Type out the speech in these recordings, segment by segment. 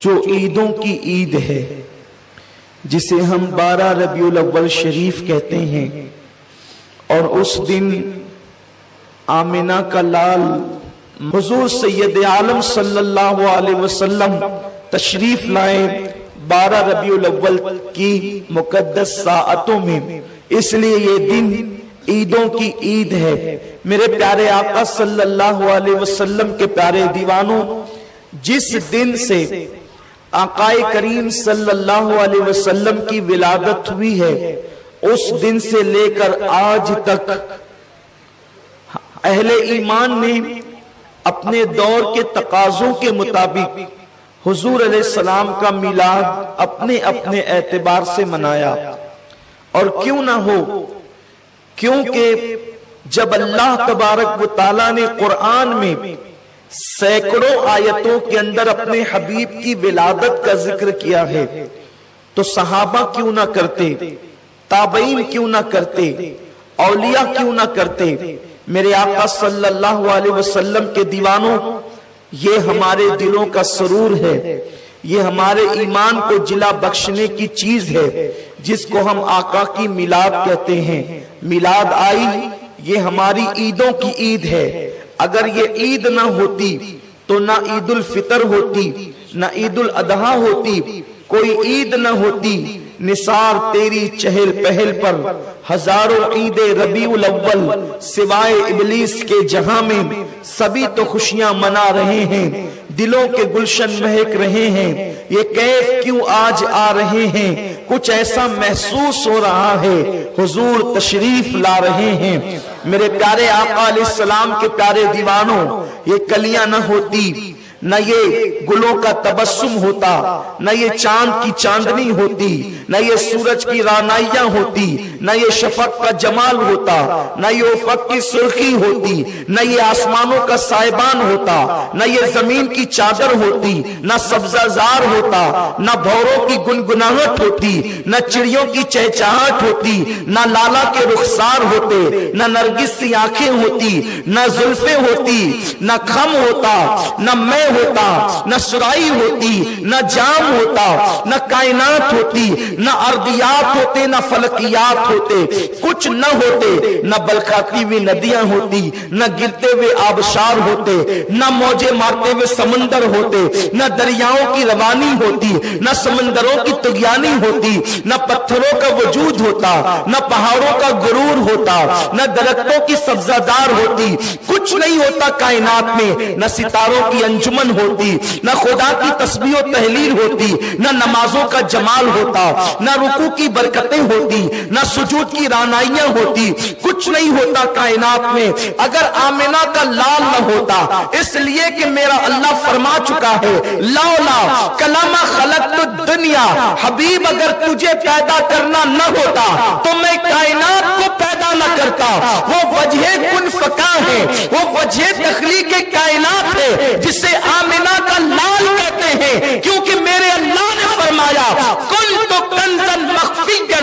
جو عیدوں کی عید ہے جسے ہم 12 ربیع الاول شریف کہتے ہیں، اور اس دن آمنہ کا لال حضور سید عالم صلی اللہ علیہ وسلم تشریف لائے 12 ربیع الاول کی مقدس ساعتوں میں، اس لیے یہ دن عیدوں کی عید ہے۔ میرے پیارے آقا صلی اللہ علیہ وسلم کے پیارے دیوانوں، جس دن سے آقا کریم صلی اللہ علیہ وسلم کی ولادت ہوئی ہے، اس دن سے لے کر آج تک اہل ایمان نے اپنے دور کے تقاضوں کے مطابق حضور علیہ السلام کا میلاد اپنے اپنے اعتبار سے منایا۔ اور کیوں نہ ہو، کیونکہ جب اللہ تبارک و تعالیٰ نے قرآن میں سینکڑوں آیتوں کے اندر اپنے حبیب کی ولادت کا ذکر کیا ہے، تو صحابہ کیوں نہ کرتے، تابعین کیوں نہ کرتے، اولیاء کیوں نہ کرتے۔ میرے آقا صلی اللہ علیہ وسلم کے دیوانوں، یہ ہمارے دلوں کا سرور ہے، یہ ہمارے ایمان کو جلا بخشنے کی چیز ہے، جس کو ہم آقا کی میلاد کہتے ہیں۔ میلاد آئی، یہ ہماری عیدوں کی عید ہے۔ اگر یہ عید نہ ہوتی تو نہ عید الفطر ہوتی، نہ عید الاضحیٰ ہوتی، کوئی عید نہ ہوتی۔ نثار تیری چہل پہل پر ہزاروں عید ربیع الاول، سوائے ابلیس کے جہاں میں سبھی تو خوشیاں منا رہے ہیں، دلوں کے گلشن مہک رہے ہیں۔ یہ کیف کیوں آج آ رہے ہیں؟ کچھ ایسا محسوس ہو رہا ہے، حضور تشریف لا رہے ہیں۔ میرے پیارے آقا علیہ السلام کے پیارے دیوانوں، یہ کلیاں نہ ہوتی، نہ یہ گلوں کا تبسم ہوتا، نہ یہ چاند کی چاندنی ہوتی، نہ یہ سورج کی رانائیاں ہوتی، نہ یہ شفق کا جمال ہوتا، نہ یہ افق کی سرخی ہوتی، نہ یہ آسمانوں کا سائبان ہوتا، نہ یہ زمین کی چادر ہوتی، نہ سبزہ زار ہوتا، نہ بھوروں کی گنگناہٹ ہوتی، نہ چڑیوں کی چہچہاہٹ ہوتی، نہ لالا کے رخسار ہوتے، نہ نرگس سی آنکھیں ہوتی، نہ زلفیں ہوتی، نہ خم ہوتا، نہ میں ہوتا، نہ سرائی ہوتی، نہ جام ہوتا، نہ کائنات ہوتی، نہ ارضیات ہوتے، نہ فلکیات ہوتے، کچھ نہ ہوتے، نہ بلکھاتی ہوئی ندیاں ہوتی، نہ گرتے ہوئے آبشار ہوتے، نہ موجیں مارتے ہوئے سمندر ہوتے، نہ دریاؤں کی روانی ہوتی، نہ سمندروں کی طغیانی ہوتی، نہ پتھروں کا وجود ہوتا، نہ پہاڑوں کا غرور ہوتا، نہ درختوں کی سبزہ دار ہوتی، کچھ نہیں ہوتا کائنات میں، نہ ستاروں کی انجمن ہوتی، نہ خدا کی تسبیح و تحلیل ہوتی، نہ نمازوں کا جمال ہوتا، نہ رکوع کی برکتیں ہوتی، نہ سجود کی رانائیاں ہوتی، کچھ نہیں ہوتا کائنات میں اگر آمنہ کا لال نہ ہوتا۔ اس لیے کہ میرا اللہ فرما چکا ہے، لولا کلمہ خلقت الدنیا، حبیب اگر تجھے پیدا کرنا نہ ہوتا تو میں کائنات کو پیدا نہ کرتا۔ وہ وجہ کن فکا ہے، وہ وجہ تخلیق کائنات ہے، جسے آمنہ کا لال کہتے ہیں، کیونکہ میرے اللہ نے فرمایا کنت کنزا مخفیا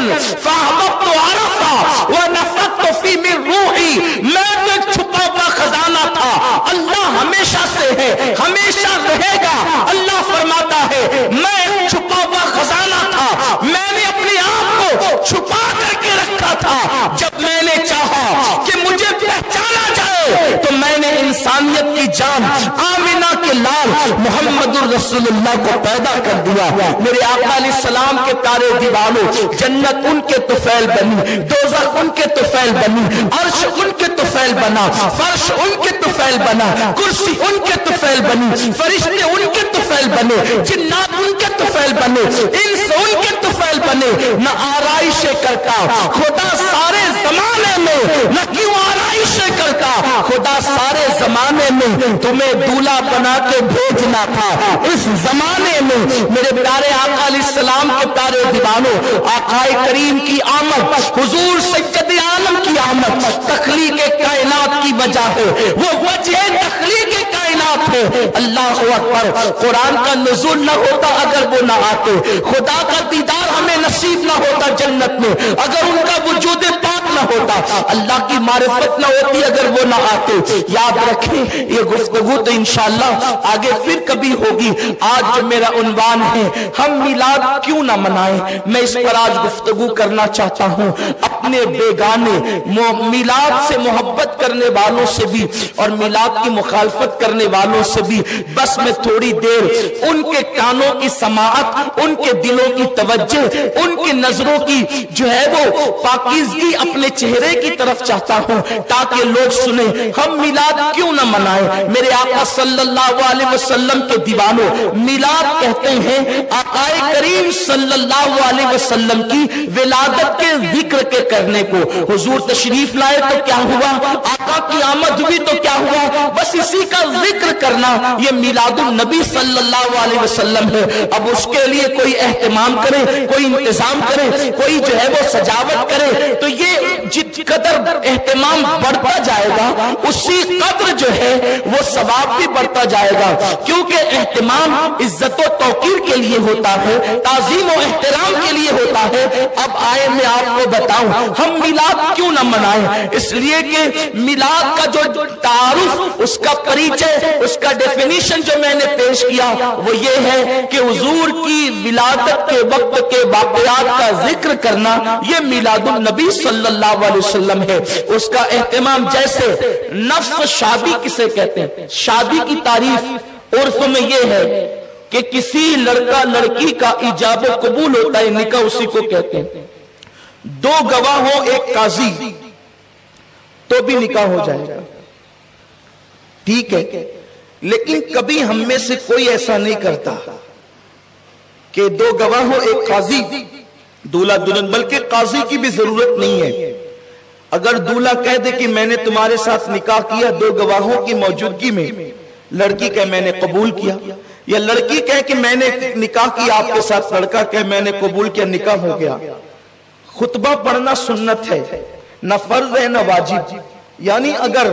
فاحببت عرفا ونفخت فی من روحی، میں تو ایک چھپا ہوا خزانہ تھا، اللہ ہمیشہ سے ہے، ہمیشہ رہے گا۔ اللہ فرماتا ہے میں ایک چھپا ہوا خزانہ تھا، میں نے اپنے آپ کو چھپا کر کے رکھا تھا، جب میں نے چاہا کہ مجھے پہچانا جائے تو میں نے انسانیت کی جان آمنہ کے لال محمد الرسول اللہ کو پیدا کر دیا۔ میرے آقا علیہ السلام کے پیارے دیوانوں، جنت ان کے طفیل بنی، دوزخ ان کے طفیل بنی، عرش ان کے طفیل بنا، فرش ان کے طفیل بنا، کرسی ان کے طفیل بنی، فرشتے ان کے طفیل بنے، جنات ان کے طفیل بنے، انس ان کے طفیل بنے۔ نہ آرائش کرتا خدا سارے زمانے میں، نہ کیوں آرائش کرتا خدا سارے زمانے میں، تمہیں دولہا بنا کے بھیجنا تھا اس زمانے میں۔ میرے پیارے آقا علیہ السلام کے پیارے دیوانوں، آقا کریم کی آمد، حضور سید عالم کی آمد تخلیق کائنات کی وجہ ہے، وہ وجہ تخلیق کائنات ہے۔ اللہ اکبر، قرآن کا نزول نہ ہوتا اگر وہ نہ آتے، خدا کا دیدار ہمیں نصیب نہ ہوتا جنت میں اگر ان کا وجود پاک نہ ہوتا, اللہ کی معرفت نہ ہوتی اگر وہ نہ آتے. یاد رکھیں یہ گفتگو تو انشاءاللہ آگے پھر کبھی ہوگی. آج جو میرا عنوان ہے ہم میلاد کیوں نہ منائیں, میں اس پر آج گفتگو کرنا چاہتا ہوں. اپنے بیگانے میلاد سے محبت کرنے والوں سے بھی اور میلاد کی مخالفت کرنے والوں سے بھی بس میں تھوڑی دیر ان کے کانوں کی سماعت, ان کے دلوں کی توجہ, ان کی نظروں کی جو ہے وہ پاکیزگی اپنے چہرے کی طرف چاہتا ہوں تاکہ لوگ سنیں ہم میلاد کیوں نہ منائیں. میرے آقا صلی اللہ علیہ وسلم کے دیوانوں, میلاد کہتے ہیں آقا کریم صلی اللہ علیہ وسلم کی ولادت کے ذکر کے کرنے کو. حضور تشریف لائے تو کیا ہوا, آقا کی آمد ہوئی تو کیا ہوا, بس اسی کا ذکر کرنا یہ میلاد النبی صلی اللہ علیہ وسلم ہے. اب اس کے لیے کوئی اہتمام کرے, کوئی انتظام کرے, کوئی جو ہے وہ سجاوٹ کرے تو یہ جت قدر اہتمام بڑھتا جائے گا اسی قدر جو ہے وہ ثواب بھی بڑھتا جائے گا, کیونکہ اہتمام عزت و توقیر کے لیے ہوتا ہے, تعظیم و احترام کے لیے ہوتا ہے. اب آئے میں آپ کو بتاؤں ہم میلاد کیوں نہ منائیں, اس لیے کہ میلاد کا جو تعارف, اس کا پریچے, اس کا ڈیفینیشن جو میں نے پیش کیا وہ یہ ہے کہ حضور کی ولادت کے وقت کے واقعات کا ذکر کرنا یہ میلاد النبی صلی اللہ علیہ وسلم ہے. اس کا اہتمام جیسے نفس شادی کسے کہتے ہیں, شادی کی تعریف عرف میں یہ ہے کہ کسی لڑکا لڑکی کا ایجاب و قبول ہوتا ہے, نکاح اسی کو کہتے ہیں. دو گواہ ہو ایک قاضی تو بھی نکاح ہو جائے گا, ٹھیک ہے. لیکن کبھی ہم میں سے کوئی ایسا نہیں کرتا کہ دو گواہ ہو ایک قاضی, دولہا دلہن, بلکہ قاضی کی بھی ضرورت نہیں ہے. اگر دولہا کہہ دے کہ میں نے تمہارے ساتھ نکاح کیا دو گواہوں کی موجودگی میں, لڑکی کہے میں نے قبول کیا, یا لڑکی کہے کہ میں نے نکاح کیا آپ کے ساتھ, لڑکا کہے میں نے قبول کیا, نکاح ہو گیا. خطبہ پڑھنا سنت ہے, نہ فرض ہے نہ واجب. یعنی اگر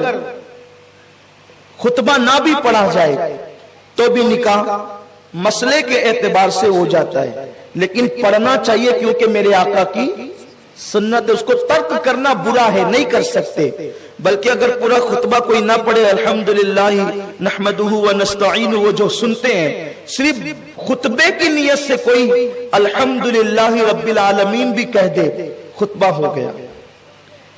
خطبہ نہ بھی پڑھا جائے تو بھی نکاح مسئلے کے اعتبار سے ہو جاتا ہے, لیکن پڑھنا چاہیے کیونکہ میرے آقا کی سنت ہے. اس کو ترک کرنا برا ہے, نہیں کر سکتے. بلکہ اگر پورا خطبہ کوئی نہ پڑھے الحمدللہ نحمدہ ونستعینہ وہ جو سنتے ہیں, صرف خطبے کی نیت سے کوئی الحمدللہ رب العالمین بھی کہہ دے, خطبہ ہو گیا.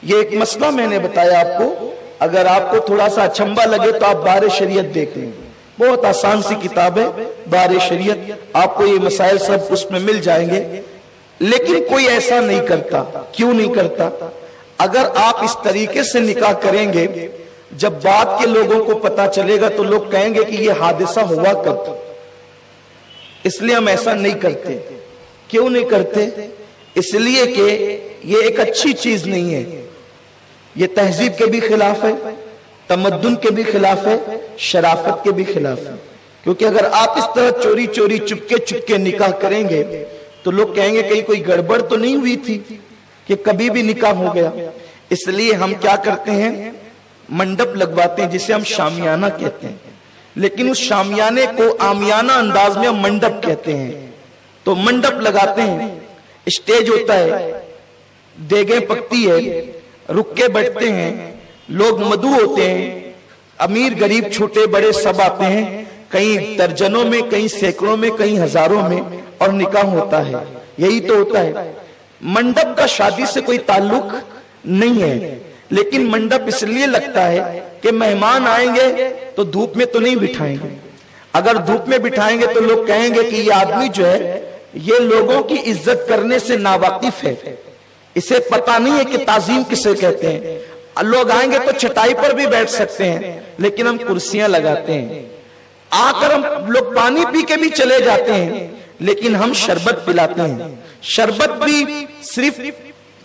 یہ ایک مسئلہ میں نے بتایا آپ کو. اگر آپ کو تھوڑا سا اچھمبا لگے تو آپ بار شریعت دیکھ لیں, بہت آسان سی کتاب ہے بار شریعت, آپ کو یہ مسائل سب اس میں مل جائیں گے. لیکن کوئی ایسا نہیں کرتا. کیوں نہیں کرتا؟ اگر آپ اس طریقے سے نکاح کریں گے, جب بعد کے لوگوں کو پتا چلے گا تو لوگ کہیں گے کہ یہ حادثہ ہوا کب. اس لیے ہم ایسا نہیں کرتے. کیوں نہیں کرتے؟ اس لیے کہ یہ ایک اچھی چیز نہیں ہے, یہ تہذیب کے بھی خلاف ہے, تمدن کے بھی خلاف ہے, شرافت کے بھی خلاف ہے. کیونکہ اگر آپ اس طرح چوری چوری چپکے چپکے نکاح کریں گے تو لوگ کہیں گے کہیں کوئی گڑبڑ تو نہیں ہوئی تھی کہ کبھی بھی نکاح ہو گیا. اس لیے ہم کیا کرتے ہیں, منڈپ لگواتے ہیں جسے ہم شامیانہ کہتے ہیں, لیکن اس شامیانے کو عامیانہ انداز میں ہم منڈپ کہتے ہیں. تو منڈپ لگاتے ہیں, اسٹیج ہوتا ہے, دیگیں پکتی ہے, رکے بیٹھتے ہیں, لوگ مدعو ہوتے ہیں, امیر غریب چھوٹے بڑے سب آتے ہیں, کہیں درجنوں میں, کہیں سینکڑوں میں, کہیں ہزاروں میں, اور نکاح ہوتا ہے. یہی تو ہوتا ہے. منڈپ کا شادی سے کوئی تعلق نہیں ہے, لیکن منڈپ اس لیے لگتا ہے کہ مہمان آئیں گے تو دھوپ میں تو نہیں بٹھائیں گے. اگر دھوپ میں بٹھائیں گے تو لوگ کہیں گے کہ یہ آدمی جو ہے یہ لوگوں کی عزت کرنے سے ناواقف ہے, اسے پتا نہیں ہے کہ تعظیم کسے کہتے ہیں. لوگ آئیں گے تو چٹائی پر بھی بیٹھ سکتے ہیں, لیکن ہم کرسیاں لگاتے ہیں. آ کر ہم لوگ پانی پی کے بھی چلے جاتے ہیں, لیکن ہم شربت پلاتے ہیں. شربت بھی صرف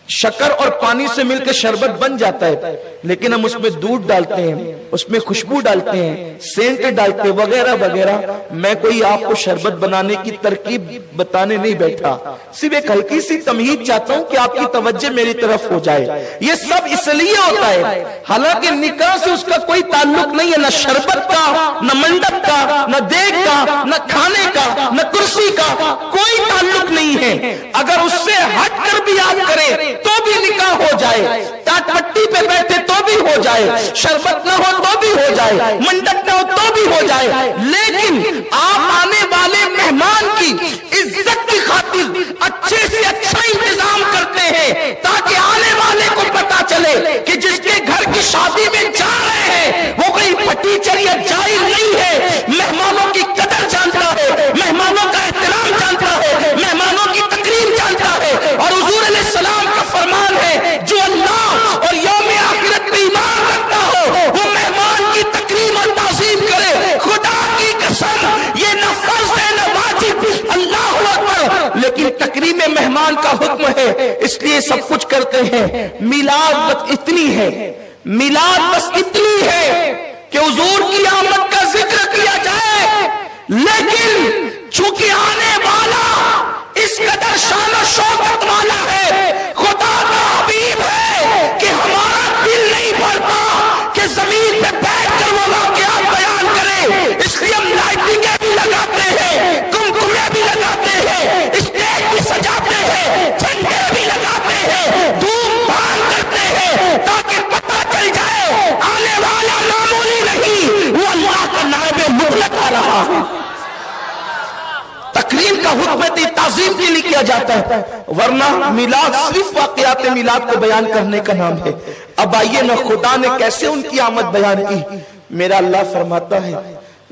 شکر اور پانی سے مل کے شربت بن جاتا ہے, لیکن ہم اس میں دودھ ڈالتے ہیں, اس میں خوشبو ڈالتے ہیں, سینٹ ڈالتے ہیں وغیرہ وغیرہ. میں کوئی آپ کو شربت بنانے کی ترکیب بتانے نہیں بیٹھا, صرف ایک ہلکی سی تمہید چاہتا ہوں کہ آپ کی توجہ میری طرف ہو جائے. یہ سب اس لیے ہوتا ہے, حالانکہ نکاح سے اس کا کوئی تعلق نہیں ہے, نہ شربت کا, نہ منڈپ کا, نہ دیگ کا, نہ کھانے کا, نہ کرسی کا, کوئی تعلق نہیں ہے. اگر اس سے ہٹ کر بھی آپ کریں تو بھی نکاح ہو جائے, ٹاٹ پٹی پہ بیٹھے تو بھی ہو جائے, شربت نہ ہو تو بھی ہو جائے, منڈپ نہ ہو تو بھی ہو جائے, لیکن آپ آنے والے مہمان کی عزت کی خاطر اچھے سے اچھا انتظام کرتے ہیں تاکہ آنے والے کو پتا چلے کہ جس کے گھر کی شادی میں جا رہے ہیں وہ کوئی پٹیچر یا جائر نہیں ہے, مہمانوں کی قدر جانتا ہے, مہمانوں کا احترام جانتا ہے, مہمانوں کی تکریم جانتا ہے. اور حضور علیہ السلام کا فرمان ہے جو اللہ اور یوم آخرت پہ ایمان رکھتا ہو وہ مہمان کی تکریم اور تعظیم کرے. خدا کی قسم یہ نہ فرض ہے نہ واجب, اللہ اکبر, لیکن تکریم مہمان کا حکم ہے, اس لیے سب کچھ کرتے ہیں. میلاد بس اتنی ہے, میلاد بس اتنی ہے کہ حضور کی آمد کا ذکر کیا جائے, لیکن چونکہ آنے والا اس قدر شان و شوکت والا ہے, خدا کا حبیب ہے کہ ہمارا دل نہیں بھرتا کہ زمین پہ بیٹھ کر وہ واقعات بیان کرے, اس لیے ہم لائٹنگیں بھی لگاتے ہیں, کمکمے بھی لگاتے ہیں, اسٹیج بھی سجاتے ہیں, جھنڈے بھی لگاتے ہیں, دھوم دھام کرتے ہیں تاکہ پتہ چل جائے آنے والا معمولی نہیں, وہ اللہ کا نائب مطلق آ رہا ہے. تکریم کا حکم تعظیم کے لیے کیا جاتا ہے, ورنہ میلاد صرف واقعات میلاد کو بیان کرنے کا نام ہے. اب آئیے نا خدا نے کیسے ان کی آمد بیان کی. میرا اللہ فرماتا ہے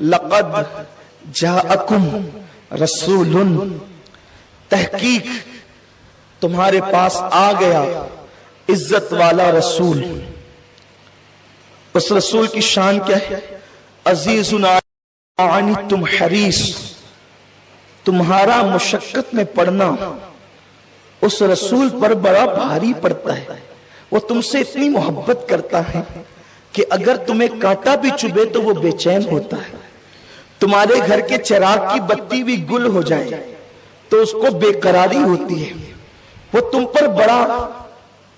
لقد جاءکم رسول, تحقیق تمہارے پاس آ گیا عزت والا رسول. اس رسول کی شان کیا ہے؟ عزیز عنتم حریص, تمہارا مشقت میں پڑنا اس رسول پر بڑا بھاری پڑتا ہے. وہ تم سے اتنی محبت کرتا ہے کہ اگر تمہیں کانٹا بھی چبھے تو وہ بے چین ہوتا ہے. تمہارے گھر کے چراغ کی بتی بھی گل ہو جائے تو اس کو بے قراری ہوتی ہے. وہ تم پر بڑا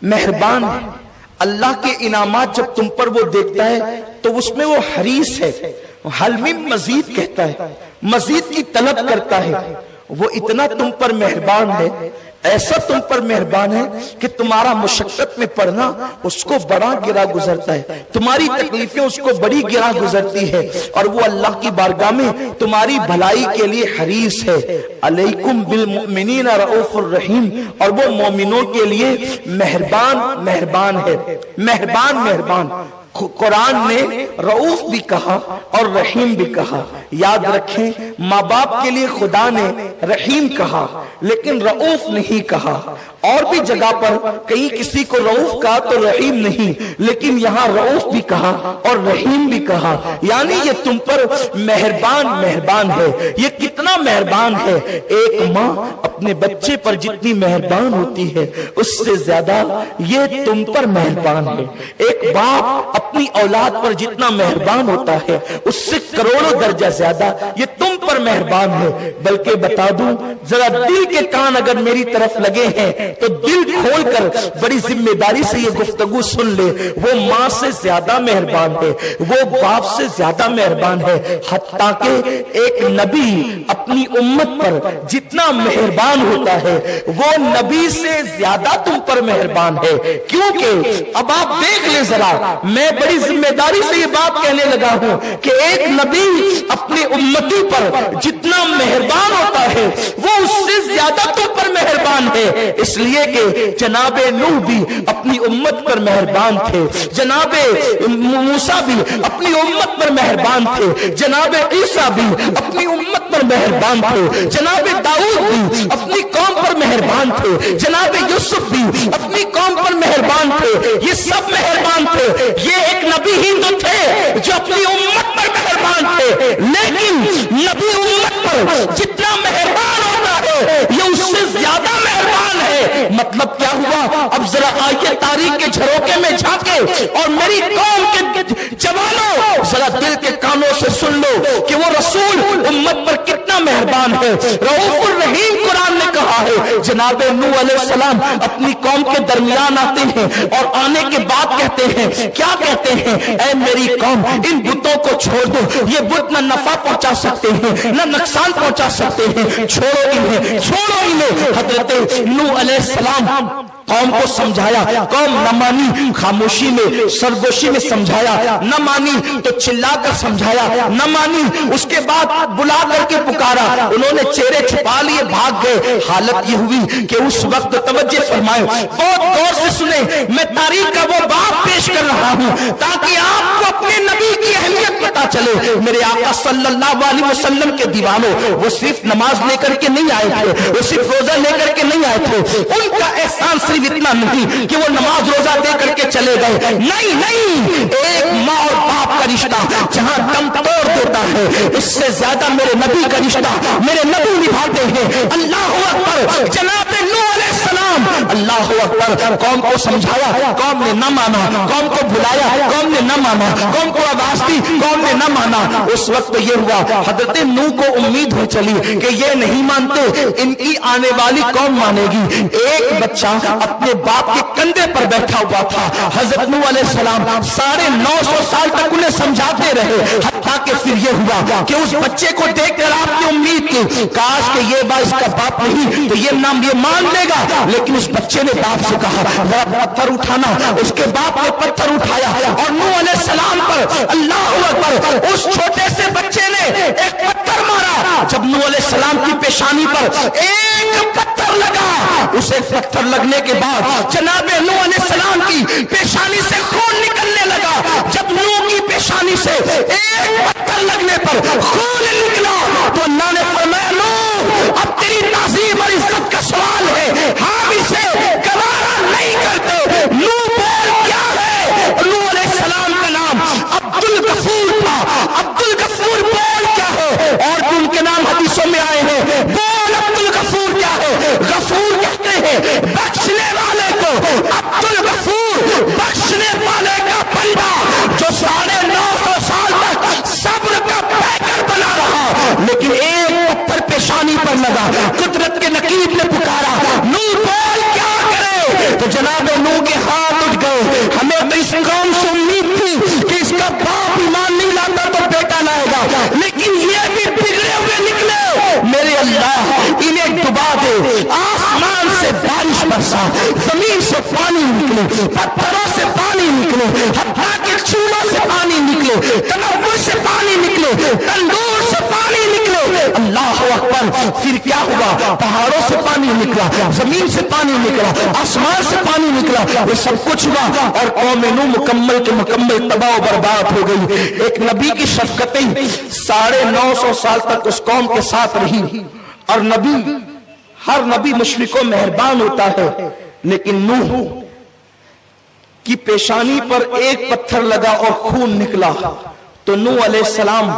مہربان ہے. اللہ کے انعامات جب تم پر وہ دیکھتا ہے تو اس میں وہ حریص ہے, حل من مزید کہتا ہے, مزید کی طلب کرتا ہے. وہ اتنا تم پر مہربان ہے, ایسا تم پر مہربان ہے کہ تمہارا مشقت میں پڑنا اس کو بڑا گرا گزرتا ہے, تمہاری تکلیفیں اس کو بڑی گرا گزرتی ہے, اور وہ اللہ کی بارگاہ میں تمہاری بھلائی کے لیے حریص ہے. علیکم بالمؤمنین رؤوف الرحیم, اور وہ مومنوں کے لیے مہربان ہے, مہربان. قرآن نے رؤوف بھی کہا اور رحیم بھی کہا. یاد رکھیں ماں باپ کے لیے خدا نے رحیم کہا لیکن رؤوف نہیں کہا. اور بھی جگہ پر کہیں کسی کو رؤوف کہا تو رحیم نہیں, لیکن یہاں رؤوف بھی کہا اور رحیم بھی کہا. یعنی یہ تم پر مہربان ہے. یہ کتنا مہربان ہے, ایک ماں اپنے بچے پر جتنی مہربان ہوتی ہے اس سے زیادہ یہ تم پر مہربان ہے. ایک باپ اپنی اولاد پر جتنا مہربان ہوتا ہے اس سے کروڑوں درجہ زیادہ یہ تم پر مہربان ہے. بلکہ بتا دوں ذرا دل کے کان اگر میری طرف لگے ہیں تو دل کھول کر بڑی ذمہ داری سے یہ گفتگو سن لے. وہ ماں سے زیادہ مہربان ہے, وہ باپ سے زیادہ مہربان ہے, حتیٰ کہ ایک نبی اپنی امت پر جتنا مہربان ہوتا ہے وہ نبی سے زیادہ تم پر مہربان ہے. کیونکہ اب آپ دیکھ لیں ذرا, میں بڑی ذمہ داری سے یہ بات کہنے لگا ہوں کہ ایک نبی اپنی امتی پر جتنا مہربان ہوتا ہے وہ اس سے زیادہ تم پر مہربان ہے. اس لیے کہ جناب نوح بھی اپنی امت پر مہربان تھے, جناب موسیٰ بھی اپنی امت پر مہربان تھے, جناب عیسیٰ بھی اپنی امت پر مہربان تھے, جناب داؤد بھی اپنی قوم پر مہربان تھے, جناب یوسف بھی اپنی قوم پر مہربان تھے. یہ سب مہربان تھے. یہ ایک نبی ہی تو تھے جو اپنی امت پر مہربان تھے, لیکن نبی امت پر جتنا مہربان ہوتا ہے یہ اس سے زیادہ مہربان ہے. مطلب کیا ہوا؟ اب ذرا آئیے تاریخ کے جھروکے میں جھانکے اور میری قوم کے جوانوں ذرا دل کے کانوں سے سن لو کہ وہ رسول امت پر کتنا مہربان ہے. رؤوف الرحیم قرآن نے کہا ہے. جناب نوح علیہ السلام اپنی قوم کے درمیان آتے ہیں اور آنے کے بعد کہتے ہیں, کیا کہتے ہیں؟ اے میری قوم ان بتوں کو چھوڑ دو, یہ بت نہ نفع پہنچا سکتے ہیں نہ نقصان پہنچا سکتے ہیں, چھوڑو انہیں. حضرت نوح علیہ السلام قوم کو سمجھایا، قوم نہ مانی، خاموشی میں سرگوشی میں سمجھایا، نہ مانی تو چلا کر سمجھایا، نہ مانی اس کے بعد بلا کر کے پکارا، انہوں نے چہرے چھپا لیے، بھاگ گئے۔ حالت یہ ہوئی کہ اس وقت توجہ فرمائے، بہت غور سے سنیں، میں تاریخ کا وہ باب پیش کر رہا ہوں تاکہ آپ کو اپنے نبی کی اہمیت پتا چلے۔ میرے آقا صلی اللہ علیہ وسلم کے دیوانوں، وہ صرف نماز لے کر کے نہیں آئے تھے، وہ صرف روزہ لے کر کے نہیں آئے تھے، ان کا احسان صرف اتنا نہیں کہ وہ نماز روزہ دے کر کے چلے گئے، نہیں، ایک ماں اور باپ کا رشتہ جہاں دم توڑ دیتا ہے، اس سے زیادہ میرے نبی کا رشتہ میرے نبی نبھاتے ہیں۔ اللہ اکبر، جناب نوح علیہ السلام، اللہ اکبر، قوم کو سمجھایا، قوم نے نہ مانا، قوم کو بلایا، قوم نے نہ مانا، قوم کو آواز دی، قوم نے نہ مانا۔ اس وقت یہ ہوا، حضرت نوح کو امید ہو چلی کہ یہ نہیں مانتے، ان کی آنے والی قوم مانے گی۔ ایک بچہ اپنے باپ کے کندھے پر بیٹھا ہوا تھا، حضرت نوح علیہ السلام 950 سال تک انہیں سمجھاتے رہے، حتیٰ کہ پھر یہ ہوا کہ اس بچے کو دیکھ کر آپ نے امید کی کاش کہ یہ باپ اس کا باپ نہیں تو یہ نام یہ مان لے گا، لیکن اس بچے نے باپ سے کہا ذرا پتھر اٹھانا، اس کے باپ نے پتھر اٹھایا اور نوح علیہ السلام پر، اللہ اکبر، اس چھوٹے سے بچے نے ایک پتھر مارا۔ جب نوح علیہ السلام کی پیشانی پر ایک پتھر لگا، اس ایک پتھر لگنے کے بعد جناب نوح علیہ السلام کی پیشانی سے خون نکلنے لگا۔ جب نوح کی پیشانی سے ایک پتھر لگنے پر خون نکلا تو اللہ نے فرمایا نوح اب تیری تعظیم اور عزت کا سوال ہے، ہم اسے گوارا نہیں کرتے۔ نوح بول کیا ہے؟ نوح علیہ السلام کا نام عبد الغفور تھا، عبد الغفور بول کیا ہے؟ اور ان کے نام حدیثوں میں آئے ہیں، بول عبد الغفور کیا ہے؟ غفور کہتے ہیں بخشنے والے کو، عبد الغفور بخشنے والے کا بندہ جو 950 سال تک صبر کا پیکر بنا رہا، لیکن ایک پتھر پیشانی پر لگا۔ قدرت کے نقیب نے پکارا نوح بول کیا کرے؟ تو جناب نوح کے ہاتھ اٹھ گئے۔ ہمیں تو اس قوم سے امید تھی کہ اس کا باپ ایمان نہیں لاتا تو بیٹا لائے گا، لیکن یہ بھی بگڑے ہوئے نکلے۔ میرے اللہ انہیں ڈبا دے، آسمان سے بارش برسا، زمین سے پانی نکلے، پتھروں سے پانی نکلے، حتیٰ کہ چولہوں سے پانی نکلے، تنور سے پانی نکلے، تندور سے پانی نکلے۔ اللہ اکبر، پھر کیا ہوا؟ پہاڑوں سے پانی نکلا، زمین سے پانی نکلا، آسمان سے پانی نکلا، یہ سب کچھ ہوا اور قوم نوح مکمل کے مکمل تباہ و برباد ہو گئی۔ ایک نبی کی شفقتیں 950 سال تک اس قوم کے ساتھ رہی، اور نبی ہر نبی مشفق و مہربان ہوتا ہے، لیکن نوح کی پیشانی پر ایک پتھر لگا اور خون نکلا تو نوح علیہ السلام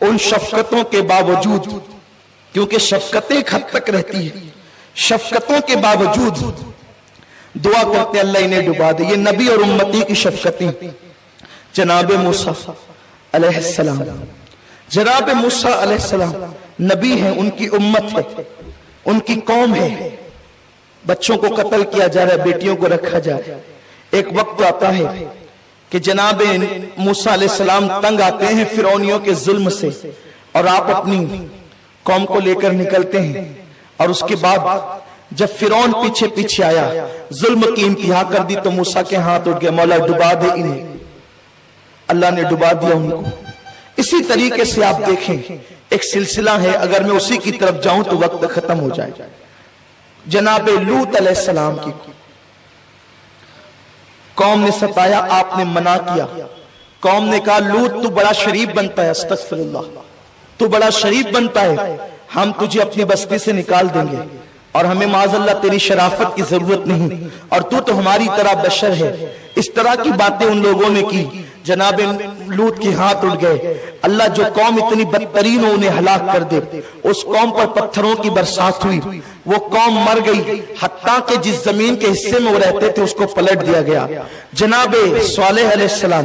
ان شفقتوں کے باوجود، کیونکہ شفقتیں ایک حد تک رہتی ہے، شفقتوں کے باوجود دعا کرتے اللہ انہیں ڈبا دے۔ یہ نبی اور امتی کی شفقتیں۔ جناب موسیٰ علیہ السلام، جناب موسیٰ علیہ السلام نبی ہیں، ان کی امت ہے، ان کی قوم ہے، بچوں کو قتل کیا جا رہا ہے، بیٹیوں کو رکھا جا رہا ہے۔ ایک وقت آتا ہے کہ جناب موسیٰ علیہ السلام تنگ آتے ہیں فرعونیوں کے ظلم سے، اور آپ اپنی قوم کو لے کر نکلتے ہیں، اور اس کے بعد جب فرعون پیچھے پیچھے آیا، ظلم کی انتہا کر دی تو موسیٰ کے ہاتھ اٹھ گئے، مولا ڈبا دے انہیں۔ اللہ نے ڈبا دیا ان کو۔ اسی طریقے سے آپ دیکھیں ایک سلسلہ ہے، اگر میں اسی کی طرف جاؤں تو وقت ختم ہو جائے۔ جناب لوط علیہ السلام کی قوم نے ستایا، آپ نے منع کیا، قوم نے کہا لوط تو بڑا شریف بنتا ہے، استغفر اللہ، تو بڑا شریف بنتا ہے، ہم تجھے اپنی بستی سے نکال دیں گے اور ہمیں معاذ اللہ تیری شرافت کی ضرورت نہیں، اور تو ہماری طرح بشر ہے۔ اس طرح کی باتیں ان لوگوں نے کی، جناب لوط کے ہاتھ اٹھ گئے۔ اللہ جو قوم اتنی بدترین ہو انہیں ہلاک کر دے، اس قوم پر پتھروں کی برسات ہوئی، وہ قوم مر گئی، حتیٰ کہ جس زمین کے حصے میں وہ رہتے تھے اس کو پلٹ دیا گیا۔ جناب صالح علیہ السلام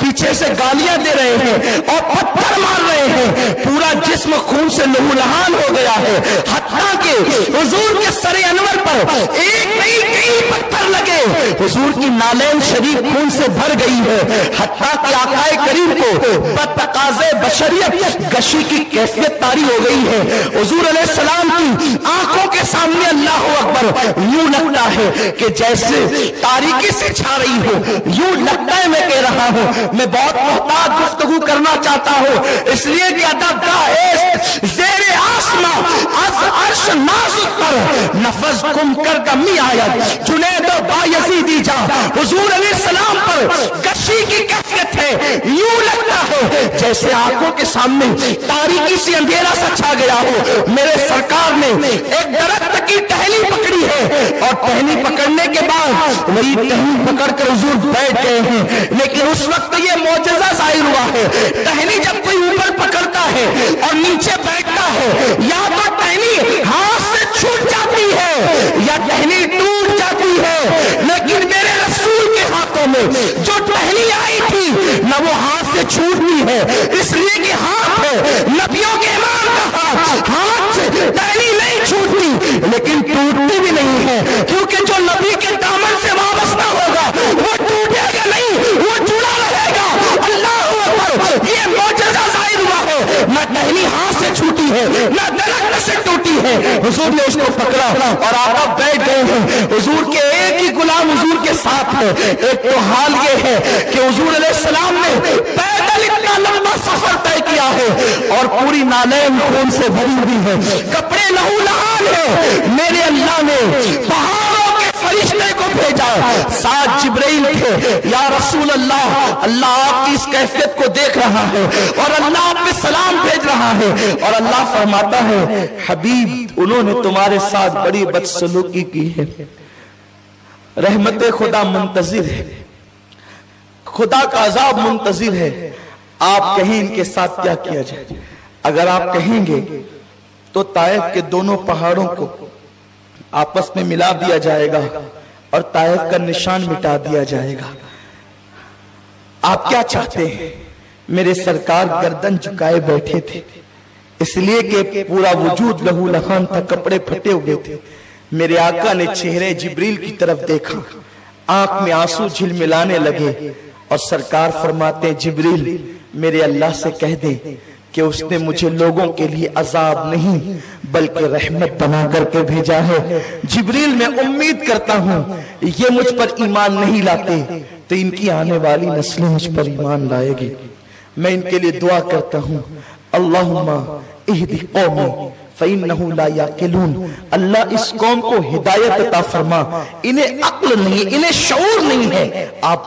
پیچھے سے گالیاں دے رہے ہیں اور پتھر مار رہے ہیں، پورا جسم خون سے لہولہان ہو گیا ہے، حتیٰ کہ حضور کے سر انور پر ایک نہیں کئی پتھر لگے، حضور کی نالین شریف خون سے بھر گئی ہے، حتیٰ کہ آقا کریم کو بتقاضے بشریت گشی کی کیفیت طاری ہو گئی ہے۔ حضور علیہ السلام کی آنکھوں کے سامنے اللہ اکبر یوں لگتا ہے کہ جیسے تاریکی سے چھا رہی ہو، یوں لگتا ہے میں کہہ رہا ہوں، میں بہت محتاط گفتگو کرنا چاہتا ہوں، اس لیے کہ ادب زیر آسماں از عرش نازک پر نفذ کم کر کمی آیت جنید و بایزیدی جا، حضور علیہ السلام پر گشی کی کیفیت ہے، یوں لگتا ہے جیسے آنکھوں کے سامنے تاریکی سے اندھیرا سا چھا گیا ہو۔ میرے سرکار نے ایک درخت کی ٹہنی پکڑی ہے اور ٹہنی پکڑنے کے بعد وہی ٹہنی پکڑ کر حضور بیٹھ گئے ہیں، لیکن اس وقت یہ معجزہ ظاہر ہوا ہے، ٹہنی جب کوئی اوپر پکڑتا ہے اور نیچے بیٹھتا ہے یا تو ٹہنی ہاتھ سے چھوٹ جاتی ہے یا ٹہنی ٹوٹ جاتی ہے، لیکن میرے رسول کے ہاتھوں میں جو ٹہنی آئی تھی نہ وہ ہاتھ سے چھوٹتی ہے، اس لیے کہ ہاتھ ہے نبیوں کے امام کا ہاتھ، ہاتھ سے ٹہنی نہیں چھوٹتی لیکن ٹوٹتی بھی نہیں ہے، کیونکہ جو نبی کے دامن سے وابستہ ہوگا وہ ٹوٹے گا نہیں، وہ جڑا رہے گا۔ اللہ اکبر، یہ معجزہ ظاہر ہوا ہے، نہ ٹہنی ہاتھ سے چھوٹی ہے نہ درخت سے ٹوٹی ہے۔ حضور نے اس کو پکڑا اور آقا بیٹھ گئے ہیں، حضور کے ایک ہی غلام حضور کے ساتھ ہے۔ ایک تو حال یہ ہے کہ حضور علیہ السلام نے پیدل اتنا لمبا سفر طے کیا ہے اور پوری نالین خون سے بھری ہوئی ہے، کپڑے لہو لہان ہیں، میرے اللہ نے پہاڑوں کے فرشتے کو بھیجا، ساتھ جبرائیل تھے۔ یا رسول اللہ، اللہ آپ کی اس کیفیت کو دیکھ رہا ہے اور اللہ آپ پہ سلام بھیج رہا ہے، اور اللہ فرماتا ہے حبیب انہوں نے تمہارے ساتھ بڑی بدسلوکی کی ہے، رحمت خدا منتظر ہے، خدا کا عذاب منتظر ہے، آپ کہیں ان کے ساتھ کیا کیا جائے۔ اگر آپ کہیں گے تو طائف کے دونوں پہاڑوں کو آپس میں ملا دیا جائے گا اور طائف کا نشان مٹا دیا جائے گا۔ آپ کیا چاہتے ہیں؟ میرے سرکار گردن جھکائے بیٹھے تھے، اس لیے کہ پورا وجود لہو لہان تھا، کپڑے پھٹے ہوئے تھے۔ میرے آقا نے چہرے جبریل کی طرف دیکھا، آنکھ میں آنسو جھلملانے لگے اور سرکار فرماتے جبریل میرے اللہ سے کہہ دیں کہ اس نے مجھے لوگوں کے لیے عذاب نہیں بلکہ رحمت بنا کر کے بھیجا ہے۔ جبریل میں امید کرتا ہوں یہ مجھ پر ایمان نہیں لاتے تو ان کی آنے والی نسلیں مجھ پر ایمان لائے گی۔ میں ان کے لیے دعا کرتا ہوں اللہم اہدی قومی فَإِنَّهُ لَا يَعْقِلُونَ، اللہ اس قوم کو ہدایت عطا فرما، انہیں عقل نہیں، انہیں شعور نہیں ہے، آپ